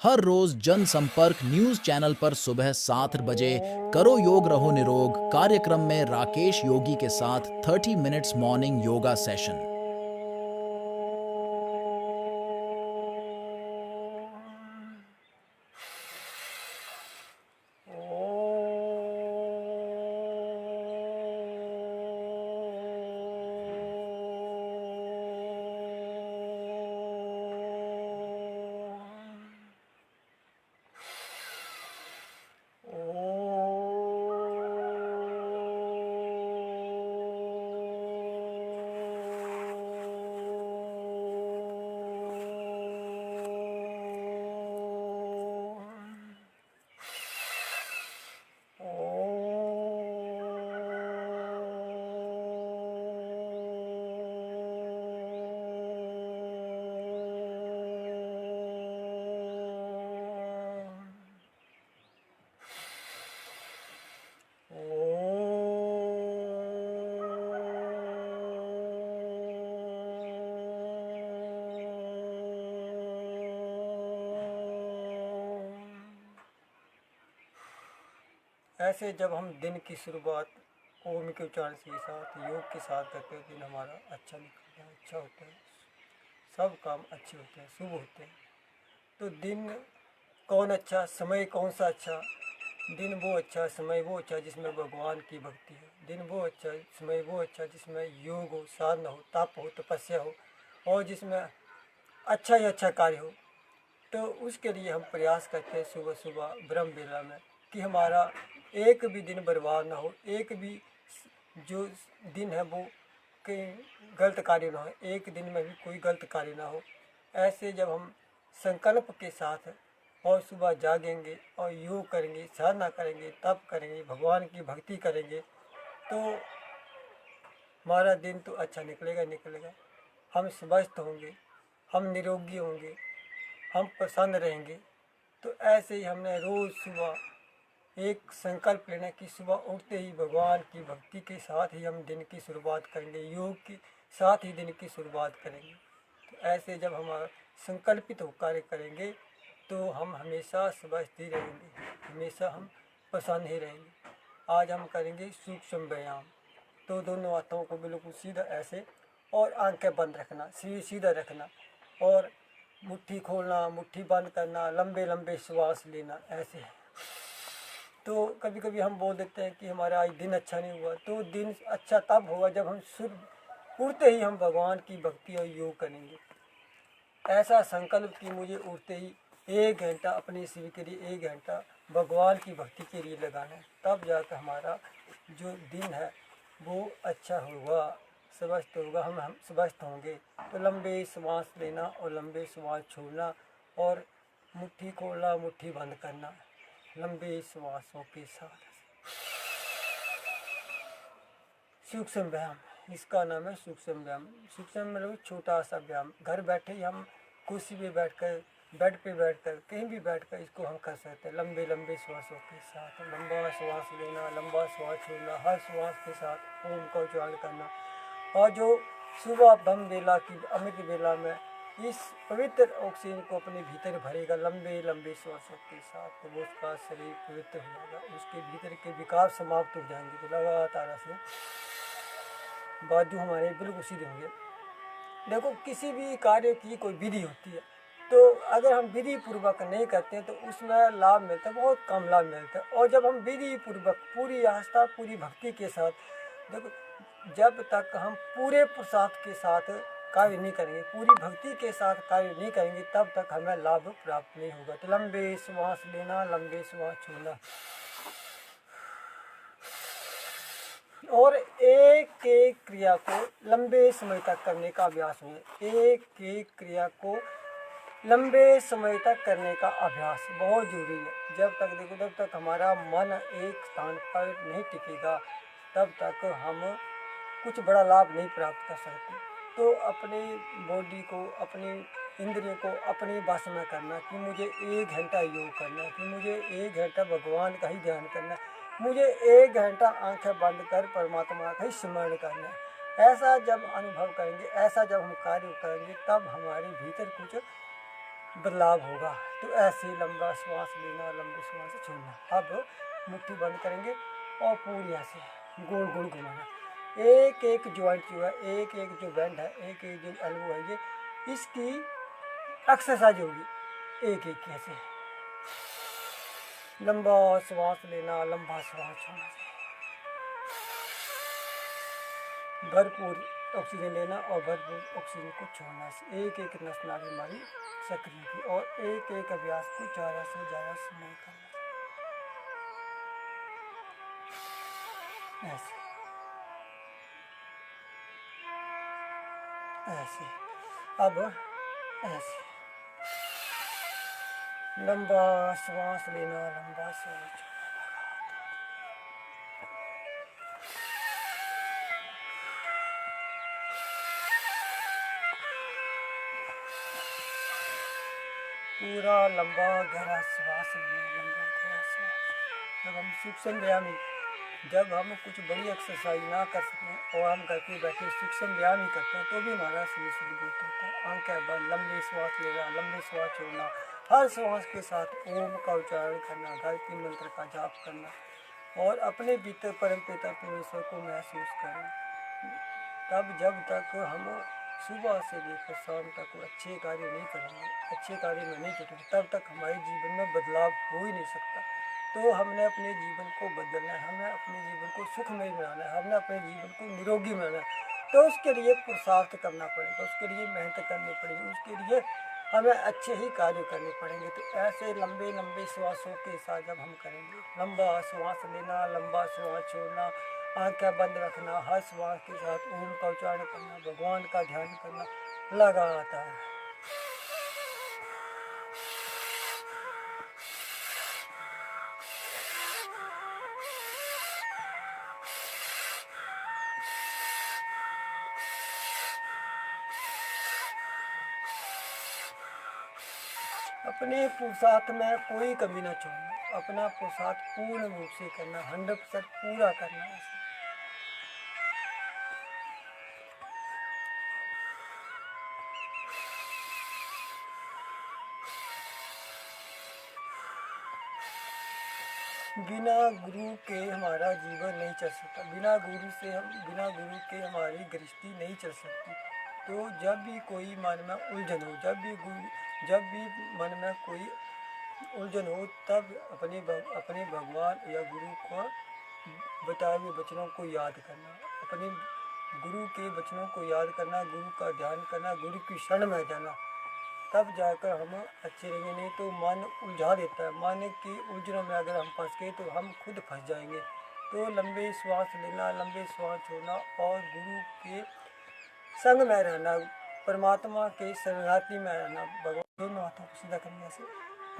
हर रोज जनसंपर्क news channel पर सुबह 7 बजे करो योग रहो निरोग कार्यक्रम में राकेश योगी के साथ 30 मिनट्स मॉर्निंग योगा सेशन। ऐसे जब हम दिन की शुरुआत ओम के उच्चारण के साथ योग के साथ करते हैं, दिन हमारा अच्छा निकलता है, अच्छा होता है, सब काम अच्छे होते हैं, शुभ होते हैं। तो दिन कौन अच्छा, समय कौन सा अच्छा? दिन वो अच्छा, समय वो अच्छा जिसमें भगवान की भक्ति है। दिन वो अच्छा, समय वो अच्छा जिसमें योग हो, साधना हो, तप हो, तपस्या हो और जिसमें अच्छा ही अच्छा कार्य हो। तो उसके लिए हम प्रयास करते हैं सुबह सुबह ब्रह्म बेला में कि हमारा एक भी दिन बर्बाद ना हो, एक भी जो दिन है वो कहीं गलत कार्य ना हो, एक दिन में भी कोई गलत कार्य ना हो। ऐसे जब हम संकल्प के साथ और सुबह जागेंगे और योग करेंगे, साधना करेंगे, तप करेंगे, भगवान की भक्ति करेंगे तो हमारा दिन तो अच्छा निकलेगा निकलेगा। हम स्वस्थ होंगे, हम निरोगी होंगे, हम प्रसन्न रहेंगे। तो ऐसे ही हमने रोज़ सुबह एक संकल्प लेना कि सुबह उठते ही भगवान की भक्ति के साथ ही हम दिन की शुरुआत करेंगे, योग के साथ ही दिन की शुरुआत करेंगे। तो ऐसे जब हम संकल्पित होकर करेंगे तो हम हमेशा स्वस्थ ही रहेंगे, हमेशा हम प्रसन्न ही रहेंगे। आज हम करेंगे सूक्ष्म व्यायाम। तो दोनों हाथों को बिल्कुल सीधा ऐसे और आंखें बंद रखना, शरीर सीधा रखना और मुट्ठी खोलना, मुट्ठी बंद करना, लंबे लंबे श्वास लेना ऐसे। तो कभी कभी हम बोल देते हैं कि हमारा आज दिन अच्छा नहीं हुआ। तो दिन अच्छा तब होगा जब हम सुबह उठते ही हम भगवान की भक्ति और योग करेंगे। ऐसा संकल्प कि मुझे उठते ही 1 घंटा अपने शिव के लिए, 1 घंटा भगवान की भक्ति के लिए लगाना है। तब जाकर हमारा जो दिन है वो अच्छा होगा, स्वस्थ होगा, हम स्वस्थ होंगे। तो लंबे श्वास लेना और लंबे श्वास छोड़ना और मुट्ठी खोलना, मुट्ठी बंद करना लंबे श्वासों के साथ। सूक्ष्म व्यायाम, इसका नाम है सूक्ष्म व्यायाम। सूक्ष्म मतलब छोटा सा व्यायाम। घर बैठे ही हम कुर्सी पे बैठकर, बेड पे बैठकर, कहीं भी बैठकर इसको हम कर सकते हैं। लंबे लंबे श्वासों के साथ लंबा श्वास लेना, लंबा श्वास छोड़ना, हर श्वास के साथ ओम का उच्चारण करना। और जो सुबह ब्रह्म बेला की अमृत बेला में इस पवित्र ऑक्सीजन को अपने भीतर भरेगा लंबे लंबे श्वासों के साथ, तो वो उसका शरीर पवित्र हो जाएगा, उसके भीतर के विकार समाप्त हो जाएंगे। तो लगातार ऐसे बाजू हमारे बिल्कुल सीधे होंगे। देखो, किसी भी कार्य की कोई विधि होती है, तो अगर हम विधि पूर्वक नहीं करते हैं तो उसमें लाभ मिलता है, बहुत कम लाभ मिलता है। और जब हम विधि पूर्वक पूरी आस्था, पूरी भक्ति के साथ, देखो जब तक हम पूरे प्रसाद के साथ कार्य नहीं करेंगे, पूरी भक्ति के साथ कार्य नहीं करेंगे, तब तक हमें लाभ प्राप्त नहीं होगा। तो लंबे श्वास लेना, लंबे श्वास छोड़ना और एक एक क्रिया को लंबे समय तक करने का अभ्यास हो। एक एक क्रिया को लंबे समय तक करने का अभ्यास बहुत जरूरी है। जब तक देखो, जब तक हमारा मन एक स्थान पर नहीं टिकेगा तब तक हम कुछ बड़ा लाभ नहीं प्राप्त कर सकते। तो अपने बॉडी को, अपनी इंद्रियों को अपने वश में करना कि मुझे 1 घंटा योग करना है, कि मुझे 1 घंटा भगवान का ही ध्यान करना है, मुझे 1 घंटा आंखें बंद कर परमात्मा का ही स्मरण करना है। ऐसा जब अनुभव करेंगे, ऐसा जब हम कार्य करेंगे, तब हमारे भीतर कुछ बदलाव होगा। तो ऐसे लंबा श्वास लेना, लंबी श्वास छोड़ना। अब मुट्ठी बंद करेंगे और पूरी ऐसे गोल गोल घुमाना। एक एक जॉइंट जो है, एक एक जो बैंड है, एक एक जो एल्बो है, ये इसकी एक्सरसाइज होगी। एक एक ऐसे लंबा श्वास लेना, लंबा श्वास छोड़ना, भरपूर ऑक्सीजन लेना और भरपूर ऑक्सीजन को छोड़ना। एक एक नस नाड़ी हमारी सक्रिय की और एक एक अभ्यास को ज़्यादा से ज़्यादा समय करना। ऐसे ऐसे अब ऐसे लंबा श्वास लेना, लंबा श्वास छोड़ना। पूरा लंबा गहरा श्वास लेना, लंबा गहरा श्वास। जब हम सूक्ष्म व्यायाम, जब हम कुछ बड़ी एक्सरसाइज ना कर सकें और हम घर पे बैठे सूक्ष्म व्यायाम ही करते हैं तो भी हमारा शरीर शुद्ध होता है। आंखें बंद, लंबी श्वास लेना, लंबी श्वास छोड़ना, हर श्वास के साथ ओम का उच्चारण करना, गायत्री मंत्र का जाप करना और अपने भीतर परमपिता परमेश्वर को महसूस करना। तब जब तक हम सुबह से लेकर शाम तक अच्छे कार्य नहीं करेंगे, अच्छे कार्य में नहीं जुटेंगे, तब तक हमारे जीवन में बदलाव हो ही नहीं सकता। तो हमने अपने जीवन को बदलना है, हमें अपने जीवन को सुखमय बनाना है, हमने अपने जीवन को निरोगी बनाना है। तो उसके लिए पुरुषार्थ करना पड़ेगा, उसके लिए मेहनत करनी पड़ेगी, उसके लिए हमें अच्छे ही कार्य करने पड़ेंगे। तो ऐसे लंबे लंबे श्वासों के साथ जब हम करेंगे, लंबा श्वास लेना, लंबा श्वास छोड़ना, आंखें बंद रखना, हर श्वास के साथ ओम का उच्चारण करना, भगवान का ध्यान करना लगातार। अपने पुरुषार्थ में कोई कमी ना छोड़ना, अपना पुरुषार्थ पूर्ण रूप से करना, 100% पूरा करना। बिना गुरु के हमारा जीवन नहीं चल सकता, बिना गुरु के हमारी गृहस्थी नहीं चल सकती। तो जब भी कोई मन में उलझन हो, जब भी मन में कोई उलझन हो, तब अपने भगवान या गुरु को बताए हुए वचनों को याद करना, अपने गुरु के वचनों को याद करना, गुरु का ध्यान करना, गुरु की शरण में जाना, तब जाकर हम अच्छे रहेंगे। नहीं तो मन उलझा देता है, मन की उलझनों में अगर हम फंस गए तो हम खुद फंस जाएंगे। तो लंबे श्वास लेना, लंबे श्वास छोड़ना और गुरु के संग में रहना, परमात्मा के शरणार्थी में रहना, भगवान दोनों हाथों को सीधा करने से,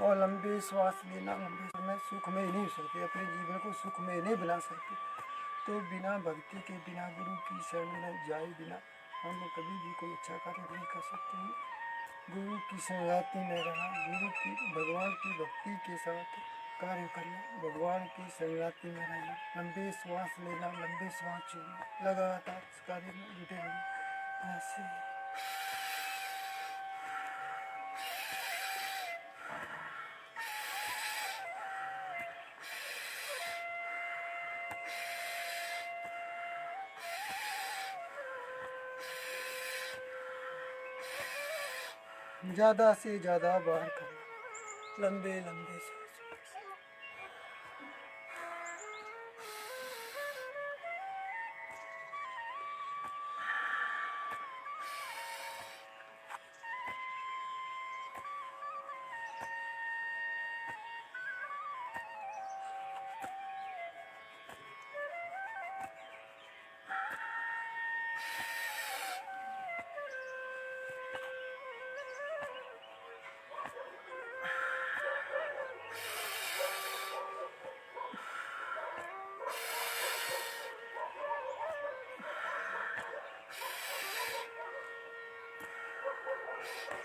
और लंबे श्वास लेना। लंबे में सुख में नहीं हो सकते, अपने जीवन को सुख में नहीं बना सकते। तो बिना भक्ति के, बिना गुरु की शरण में जाए बिना हम कभी भी कोई अच्छा कार्य नहीं कर सकते हैं। गुरु की शरणार्थी में रहना, भगवान की भक्ति के साथ कार्य करना, भगवान की शरणार्थी में रहना, लंबे श्वास लेना, लंबे श्वास छोड़ना, लगातार इस कार्य में जुटे रहना। ऐसे ज़्यादा से ज़्यादा बार करना, लंबे लंबे सांस।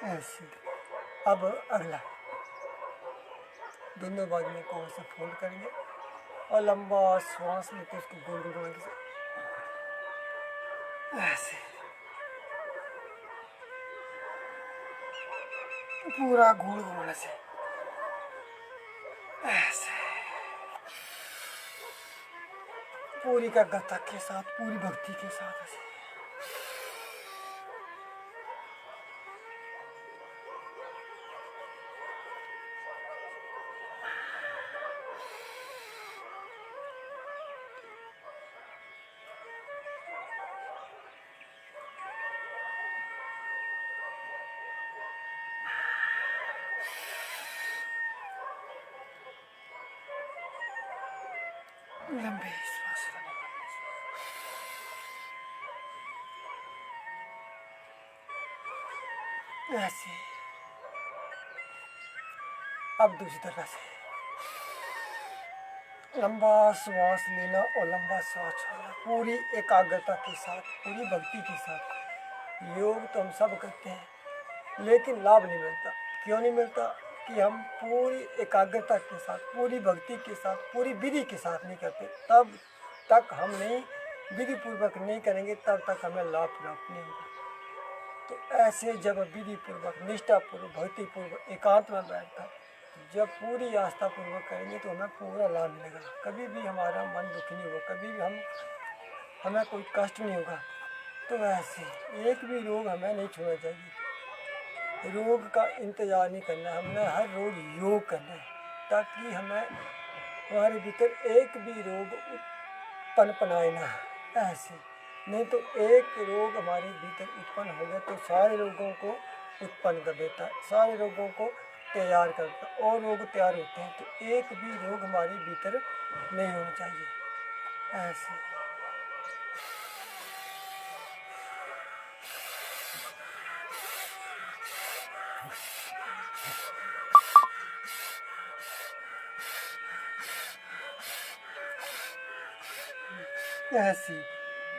ऐसे अब अगला दोनों बाजुओं को ऐसे फोल्ड करेंगे और लंबा श्वास लेकर उसको गोल गोल घुमाएंगे ऐसे। पूरा घूर घूरने से ऐसे पूरी का गता के साथ, पूरी भक्ति के साथ ऐसे लंबे श्वास लेने ऐसे। अब दूसरी तरह से लंबा श्वास लेना और लंबा श्वास छोड़ना, पूरी एकाग्रता के साथ, पूरी भक्ति के साथ। योग तो हम सब करते हैं लेकिन लाभ नहीं मिलता। क्यों नहीं मिलता? कि हम पूरी एकाग्रता के साथ, पूरी भक्ति के साथ, पूरी विधि के साथ नहीं करते। तब तक हम नहीं विधि पूर्वक नहीं करेंगे, तब तक हमें लाभ प्राप्त नहीं होगा। तो ऐसे जब विधि पूर्वक, निष्ठापूर्वक, भक्ति पूर्वक एकांत में बैठकर जब पूरी आस्था पूर्वक करेंगे तो हमें पूरा लाभ मिलेगा। कभी भी हमारा मन दुखी नहीं होगा, कभी भी हमें कोई कष्ट नहीं होगा। तो ऐसे एक भी रोग हमें नहीं छूना चाहिए। रोग का इंतजार नहीं करना, हमने हर रोज योग करना है ताकि हमारे भीतर एक भी रोग पनपनाए ना। ऐसे नहीं तो एक रोग हमारे भीतर उत्पन्न हो गया तो सारे रोगों को उत्पन्न कर देता है, सारे रोगों को तैयार करता है और रोग तैयार होते हैं। तो एक भी रोग हमारे भीतर नहीं होना चाहिए। ऐसे ऐसी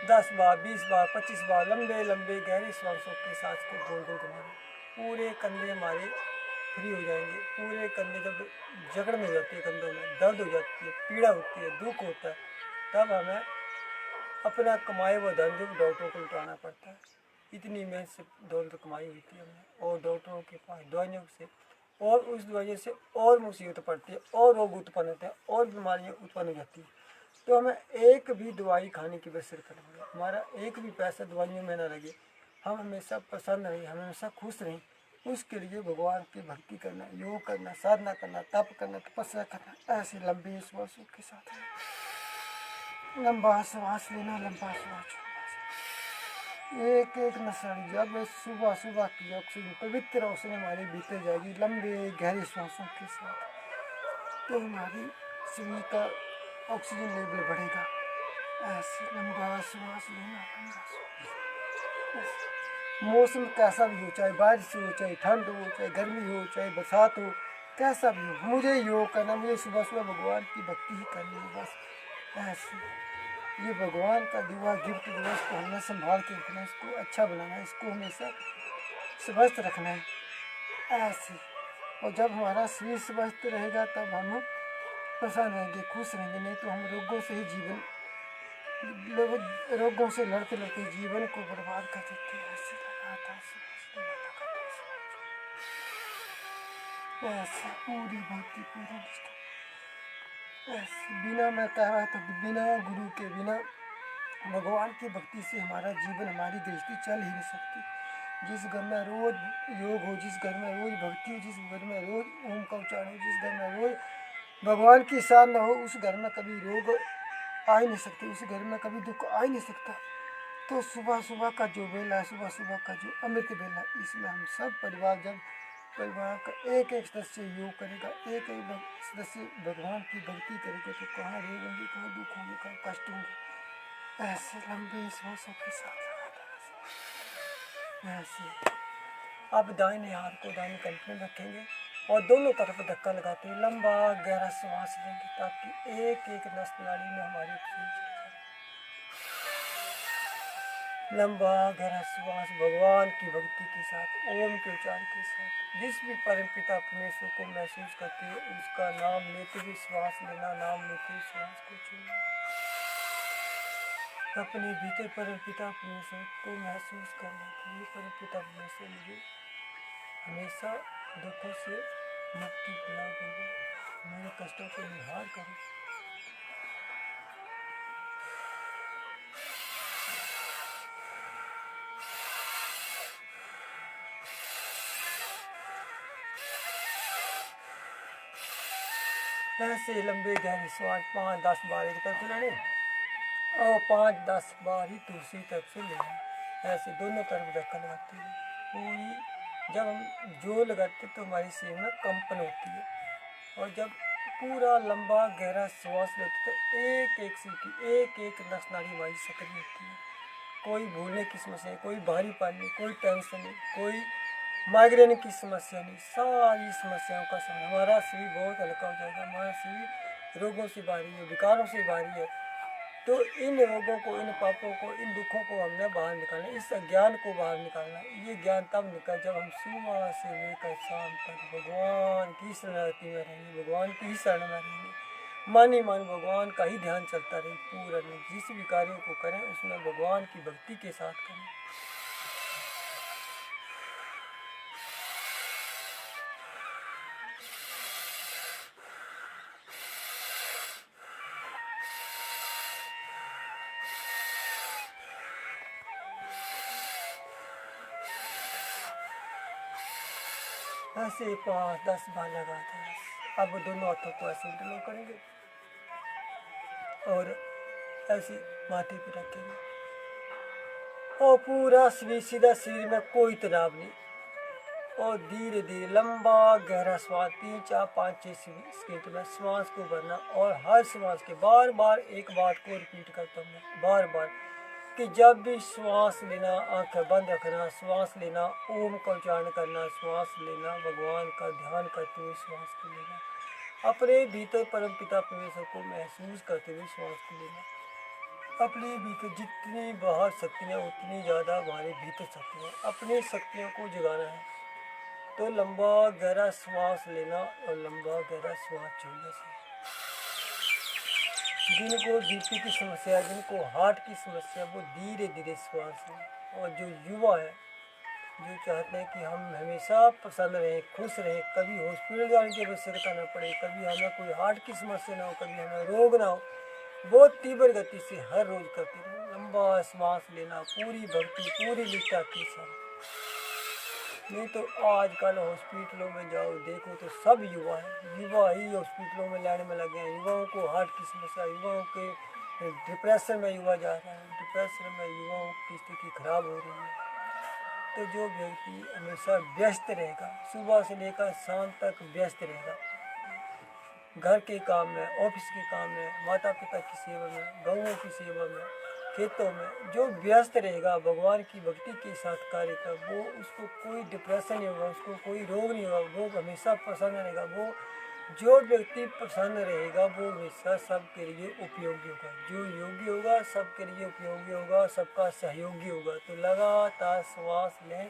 10 बार, 20 बार, 25 बार लंबे लंबे गहरे श्वासों के सांस को गोल गोल घुमाना। पूरे कंधे हमारे फ्री हो जाएंगे। पूरे कंधे जब जकड़ में हो जाती है, कंधों में दर्द हो जाती है, पीड़ा होती है, दुख होता है, तब हमें अपना कमाए हुआ धन जो डॉक्टरों को लुटाना पड़ता है। इतनी मेहनत से दौलत कमाई होती है हमने और डॉक्टरों के पास दवाइयों से, और उस दवाइयों से और मुसीबत पड़ती है और रोग उत्पन्न होते हैं और बीमारियाँ उत्पन्न हो जाती है। तो हमें एक भी दवाई खाने की आवश्यकता नहीं है, हमारा एक भी पैसा दवाइयों में ना लगे, हम हमेशा प्रसन्न रहें, हम हमेशा खुश रहें। उसके लिए भगवान की भक्ति करना, योग करना, साधना करना, तप करना, तपस्या करना। ऐसे लंबे श्वासों के साथ लंबा श्वास लेना, लंबा श्वास छोड़ना। एक एक नसाड़ी जब सुबह सुबह की ऑक्सीजन, पवित्र ऑक्सीजन हमारे भीतर जाएगी लंबे गहरे श्वासों के साथ, तो हमारी शरीर का ऑक्सीजन लेवल बढ़ेगा। ऐसे लंबा श्वास लेना, लंबा श्वास। मौसम कैसा भी हो, चाहे बारिश हो, चाहे ठंड हो, चाहे गर्मी हो, चाहे बरसात हो, कैसा भी हो, मुझे योग करना, मुझे सुबह सुबह भगवान की भक्ति ही करनी है बस। ऐसे ये भगवान का दिया गिफ्ट दिवस को हमने संभाल के रखना है, इसको अच्छा बनाना है, इसको हमेशा स्वस्थ रखना है। ऐसे और जब हमारा शरीर स्वस्थ रहेगा तब हम प्रसन्न रहेंगे, खुश रहेंगे। नहीं तो हम रोगों से ही रोगों से लड़ते लड़ते जीवन को बर्बाद कर देते हैं। ऐसे लगातार ऐसे पूरी भक्ति, पूरी निष्ठा। ऐसे बिना, मैं कह रहा था कि बिना गुरु के, बिना भगवान की भक्ति से हमारा जीवन, हमारी गृहस्थी चल ही नहीं सकती। जिस घर में रोज योग हो, जिस घर में रोज भक्ति हो, जिस घर में रोज ओम का उच्चारण हो, जिस घर में रोज भगवान की साधना हो, उस घर में कभी रोग आ ही नहीं सकते, उस घर में कभी दुख आ ही नहीं सकता। तो सुबह सुबह का जो बेला है, सुबह सुबह का जो अमृत बेला, इसमें हम सब परिवार, जब परिवार का एक एक सदस्य योग करेगा, एक एक सदस्य भगवान की भक्ति करेगा, तो कहाँ रोग होंगे, कहाँ दुख होंगे, कहाँ कष्ट होंगे। ऐसे लंबे श्वासों के साथ ऐसे अब दाहिने हाथ को दाहिने कंठ में रखेंगे और दोनों तरफ धक्का लगाते हुए लंबा गहरा श्वास लेंगे ताकि एक एक नस नाड़ी में हमारी ऑक्सीजन चली जाए। लंबा गहरा श्वास भगवान की भक्ति के साथ, ओम के उच्चारण के साथ, जिस भी परम पिता परमेश्वर को महसूस करते हुए उसका नाम लेते हुए श्वास लेना, नाम लेते हुए श्वास को छोड़ना। अपने भीतर परम पिता परमेश्वर को महसूस करना कि ये परम पिता परमेश्वर मुझे हमेशा दुखों से मुक्ति लाभ होगा। मेरे कष्टों को निहार करो। ऐसे लंबे गहरे श्वास 5-10 बार एक तरफ से लेने और 5-10 बार ही दूसरी तरफ से लेना। ऐसे दोनों तरफ धक्का लगाते हुए पूरी, जब हम जोर लगाते तो हमारे शरीर में कंपन होती है, और जब पूरा लंबा गहरा श्वास लेते तो एक एक सीटी, एक एक नस नाड़ी हमारी सक्रिय होती है। कोई भूलने की समस्या, कोई भारी पानी, कोई टेंशन नहीं, कोई माइग्रेन की समस्या नहीं, सारी समस्याओं का समाधान। हमारा शरीर बहुत हल्का हो जाएगा। हमारा शरीर रोगों से भारी है, विकारों से भारी है। तो इन रोगों को, इन पापों को, इन दुखों को हमने बाहर निकालना, इस अज्ञान को बाहर निकालना। ये ज्ञान तब निकल जब हम सुबह से लेकर शाम तक भगवान की शरणागति में रहेंगे, भगवान की ही शरण में रहेंगे। मन ही मन भगवान का ही ध्यान चलता रहे पूरा दिन। जिस भी कार्यों को करें उसमें भगवान की भक्ति के साथ करें। ऐसे 5-10 बार लगाते हैं। अब दोनों हाथों को ऐसे इंटरलॉक करेंगे और ऐसे माथे पे रखेंगे और पूरा शरीर सीधा, शरीर में कोई तनाव नहीं, और धीरे धीरे लंबा गहरा श्वास 3-4-5-6 सेकंड में श्वास को भरना। और हर श्वास के बार बार एक बात को रिपीट करता हूँ बार बार, कि जब भी श्वास लेना आंखें बंद रखना, श्वास लेना ओम का उच्चारण करना, श्वास लेना भगवान का ध्यान करते हुए श्वास को लेना, अपने भीतर परम पिता परमेश्वर को महसूस करते हुए श्वास को लेना। अपने भीतर जितनी बाहर शक्तियाँ उतनी ज़्यादा हमारे भीतर शक्तियाँ, अपनी शक्तियों को जगाना है। तो लंबा गहरा श्वास लेना और लंबा गहरा श्वास छोड़ने से जिनको बीपी की समस्या है, जिनको हार्ट की समस्या, वो धीरे धीरे श्वास लें। और जो युवा है, जो चाहते हैं कि हम हमेशा प्रसन्न रहें, खुश रहें, कभी हॉस्पिटल जाने की आवश्यकता न पड़े, कभी हमें कोई हार्ट की समस्या ना हो, कभी हमें रोग ना हो, बहुत तीव्र गति से हर रोज करते रहो। लंबा श्वास लेना, पूरी भक्ति, पूरी निष्ठा के साथ। नहीं तो आजकल हॉस्पिटलों में जाओ देखो तो सब युवा हैं, युवा ही हॉस्पिटलों में लाइन में लगे हैं। युवाओं को हार्ट की समस्या, युवाओं के डिप्रेशन में युवा जा रहा है, डिप्रेशन में युवाओं की स्थिति खराब हो रही है। तो जो व्यक्ति हमेशा व्यस्त रहेगा, सुबह से लेकर शाम तक व्यस्त रहेगा, घर के काम में, ऑफिस के काम में, माता पिता की सेवा में, गौओं की सेवा में, खेतों में, जो व्यस्त रहेगा भगवान की भक्ति के साथ कार्य का, वो उसको कोई डिप्रेशन नहीं होगा, उसको कोई रोग नहीं होगा, वो हमेशा प्रसन्न रहेगा। वो जो व्यक्ति प्रसन्न रहेगा वो हमेशा सबके लिए उपयोगी होगा। जो योगी होगा सबके लिए उपयोगी होगा, सबका सहयोगी होगा। तो लगातार श्वास लें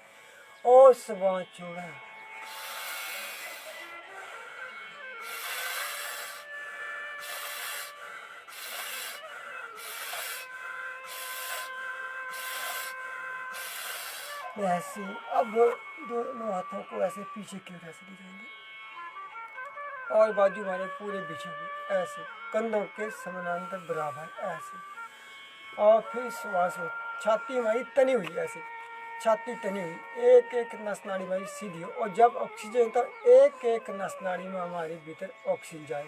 और श्वास छोड़ें। ऐसे अब दोनों हाथों को ऐसे पीछे की ओर ऐसे ले जाएंगे और बाजू हमारे पूरे बिछे हुए ऐसे कंधों के समानांतर बराबर ऐसे। और फिर श्वास हो, छाती हमारी तनी हुई ऐसे, छाती तनी हुई, एक एक नस नाड़ी हमारी सीधी हो। और जब ऑक्सीजन तो एक एक नस नाड़ी में हमारे भीतर ऑक्सीजन जाए।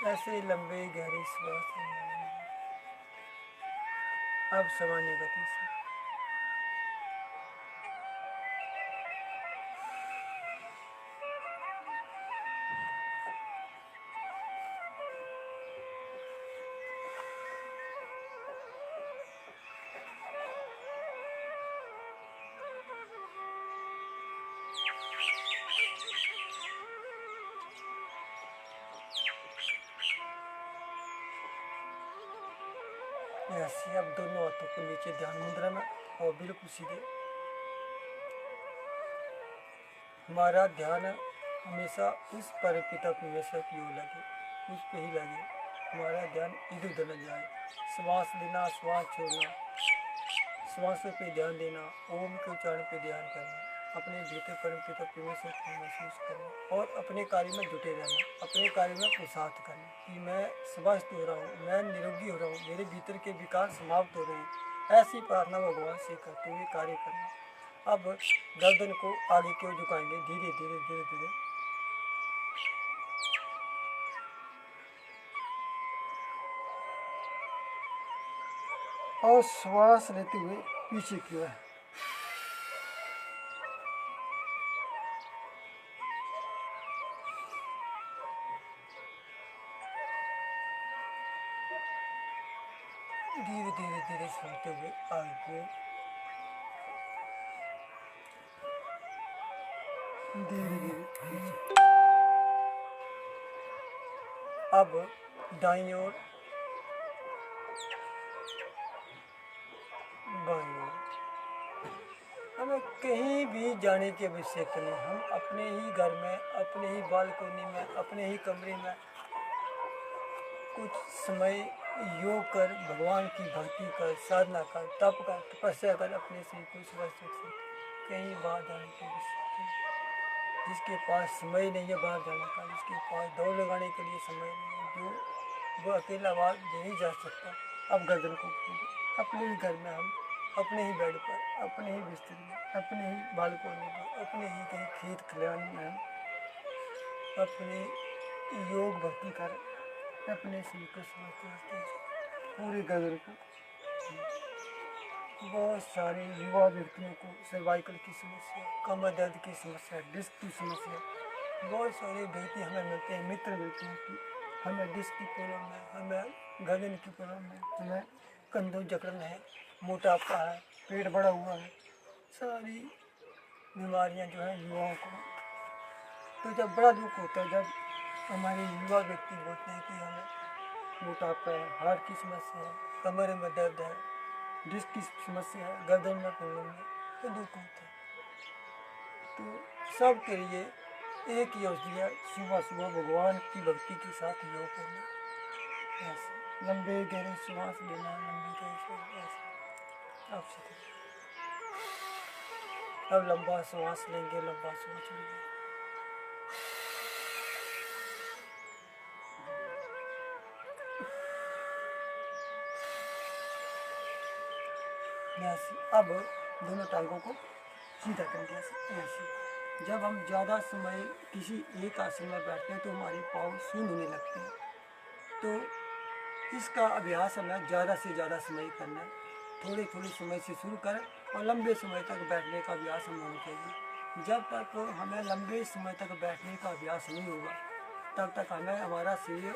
ऐसे लंबे गहरे श्वास लें। अब सामान्य गति से ऐसे अब दोनों हाथों को नीचे ध्यान मुद्रा में और बिल्कुल सीधे। हमारा ध्यान हमेशा उस परमपिता परमेश्वर की ओर लगे, उस पे ही लगे। हमारा ध्यान इधर उधर न जाए। श्वास लेना, श्वास छोड़ना, श्वासों पे ध्यान देना, ओम के उच्चारण पे ध्यान करना, अपने भीतर परमपिता परमेश्वर को महसूस करना और अपने कार्य में जुटे रहना, अपने कार्य में पुरुषार्थ करना कि मैं स्वस्थ हो रहा हूँ, मैं निरोगी हो रहा हूँ, मेरे भीतर के विकार समाप्त हो रहे हैं। ऐसी प्रार्थना भगवान से करते हुए कार्य करना। अब गर्दन को आगे की ओर झुकाएंगे, धीरे धीरे धीरे धीरे। और श्वास लेते हुए पीछे की ओर। धीरे धीरे धीरे छोड़ते हुए आगे की ओर। धीरे धीरे पीछे। अब दाईं ओर, बाईं ओर। हमें कहीं भी जाने की आवश्यकता नहीं। हम अपने ही घर में, अपने ही बालकोनी में, अपने ही कमरे में कुछ समय योग कर, भगवान की भक्ति कर, साधना कर, तप कर, तपस्या कर, अपने से कुछ स्वस्थ रख सकते। कहीं बाहर जाने की आवश्यकता नहीं। जिसके पास समय नहीं है बाहर जाने का, जिसके पास दौड़ लगाने के लिए समय नहीं है, जो वो अकेला बाहर नहीं जा सकता। अब गर्दन को अपने ही घर में, हम अपने ही बेड पर, अपने ही बिस्तर में, अपने ही बालकोनी में, अपने ही कहीं खेत खलिहान में हम अपने योग भक्ति कर, अपने से को समझते पूरे गर्दन को। बहुत सारे युवा व्यक्तियों को सर्वाइकल की समस्या, कमर दर्द की समस्या, डिस्क की समस्या, बहुत सारे व्यक्ति हमें मिलते हैं, मित्र मिलते हैं कि हमें डिस्क की प्रॉब्लम है, हमें गर्दन की प्रॉब्लम है, हमें कंधों जकड़न है, मोटापा है, पेट बड़ा हुआ है। सारी बीमारियां जो है युवाओं को, तो जब बड़ा दुख होता है जब हमारे युवा व्यक्ति बोलते हैं कि हमें मोटापा है, हार्ट की समस्या है, कमर में दर्द है, डिस्क की समस्या है, गर्दन में प्रॉब्लम है, तो दुख होता है। तो सब के लिए एक ही औषधि है, सुबह सुबह भगवान की भक्ति के साथ योग करना। ऐसे लंबे गहरे श्वास लेना, लंबे गहरे श्वास ऐसे। अब लंबा श्वास लेंगे, लंबा श्वास लेंगे। ऐसे अब दोनों टांगों को सीधा करेंगे ऐसे। जब हम ज़्यादा समय किसी एक आसन में बैठते हैं तो हमारे पाँव शून्य होने लगते हैं। तो इसका अभ्यास हमें ज़्यादा से ज़्यादा समय करना है। थोड़े थोड़े समय से शुरू करें और लंबे समय तक बैठने का अभ्यास हमें होना चाहिए। जब तक हमें लंबे समय तक बैठने का अभ्यास नहीं होगा तब तक हमें हमारा शरीर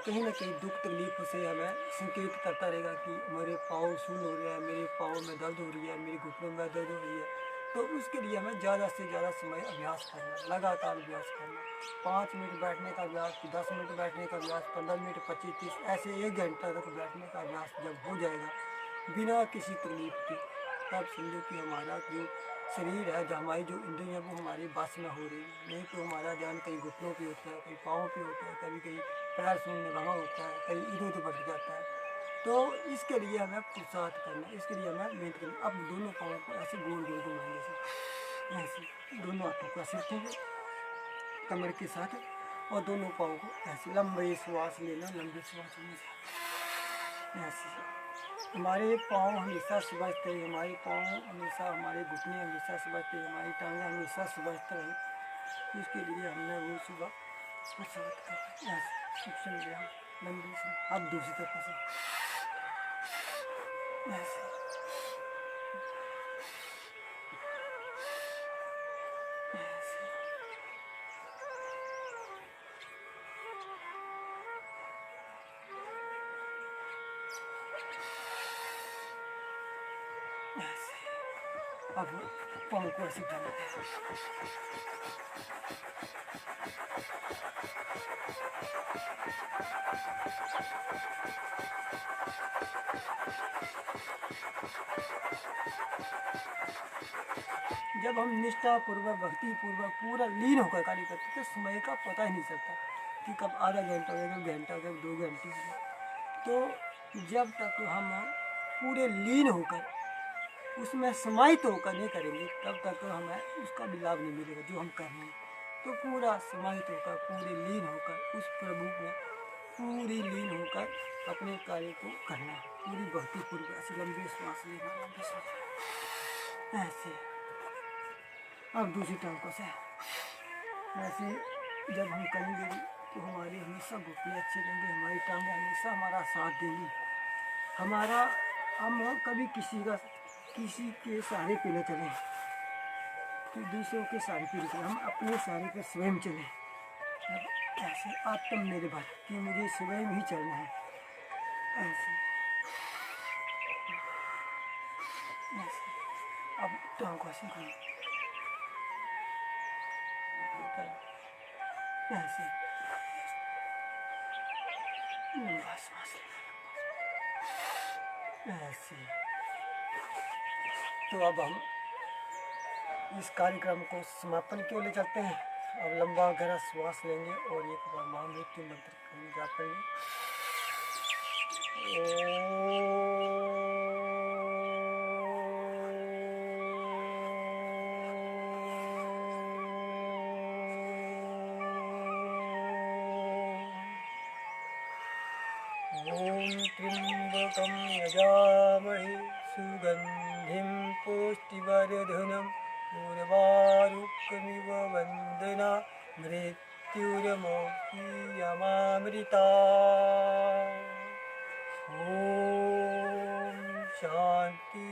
कहीं ना कहीं दुख तकलीफ से हमें संकेत करता रहेगा कि मेरे पाँव शून्य हो रहा है, मेरे पाँव में दर्द हो रही है, मेरी घुटनों में दर्द हो रही है। तो उसके लिए हमें ज़्यादा से ज़्यादा समय अभ्यास करना, लगातार अभ्यास करना। 5 मिनट बैठने का अभ्यास, 10 मिनट बैठने का अभ्यास, 15 मिनट, 25-30, ऐसे 1 घंटा तक बैठने का अभ्यास जब हो जाएगा बिना किसी तकलीफ के, तब समझो कि हमारा जो शरीर है, जो हमारी जो इंद्रियाँ वो हमारी बस में हो रही है। नहीं तो हमारा ध्यान कहीं घुटनों पे होता है, कहीं पाँव पे होता है, कभी कहीं पैर शून्य वहाँ होता है, कहीं इधर उधर बढ़ जाता है। तो इसके लिए हमें पुरुषार्थ करना, इसके लिए हमें मेहनत करनी। अब दोनों पाँव को ऐसे गोल गोल घुमाएंगे, ऐसे दोनों हाथों को ऐसे रखेंगे कमर के साथ और दोनों पाँव को ऐसे लंबे श्वास लेना, लंबे श्वास लेना ऐसे। हमारे पाँव हमेशा स्वस्थ रहे, हमारे पाँव हमेशा, हमारे घुटने हमेशा स्वस्थ रहे, हमारी टांगें हमेशा स्वस्थ रहे। उसके लिए हमने वो सुबह पुरुषार्थ करना ऐसे सुन लिया लंबी से। अब दूसरी तरफ से ऐसे अब पाँव को ऐसे डालते हैं। जब हम निष्ठा पूर्वक भक्ति पूर्वक पूरा लीन होकर कार्य करते हैं तो समय का पता ही नहीं चलता कि कब आधा घंटा हो गया, कब घंटा हो गया, 2 घंटे हो गए। तो जब तक हम पूरे लीन होकर उसमें समाहित होकर नहीं करेंगे तब तक हमें उसका भी लाभ नहीं मिलेगा जो हम कर रहे हैं। तो पूरा समाहित होकर पूरे लीन होकर उस प्रभु में पूरी लीन होकर अपने कार्य को करना, पूरी भक्ति पूर्वक ऐसे लंबी श्वास लेना, लंबी श्वास ऐसे। अब दूसरी टांगों से ऐसे जब हम करेंगे तो हमारे हमेशा घुटने अच्छे रहेंगे, हमारी टांगें हमेशा हमारा साथ देंगी। हम कभी किसी के सहारे पे न चलें कि दूसरों के सहारे पे चलें, हम अपने सहारे पे स्वयं चलें। अब ऐसे आत्मनिर्भर कि मुझे स्वयं ही चलना है, ऐसे ऐसे। अब टांगों से करें ऐसे लंबा सांस लेना, ऐसे। तो अब हम इस कार्यक्रम को समापन के लिए चलते हैं। अब लंबा गहरा श्वास लेंगे और एक बार महामृत्यु मंत्र का जाप करेंगे। ओम त्र्यंबकं यजामहे सुगंधिं पुष्टिवर्धनम् उर्वारुकमिव वन्दना मृत्युर्मोक्षीयमामृता। ओम शांति।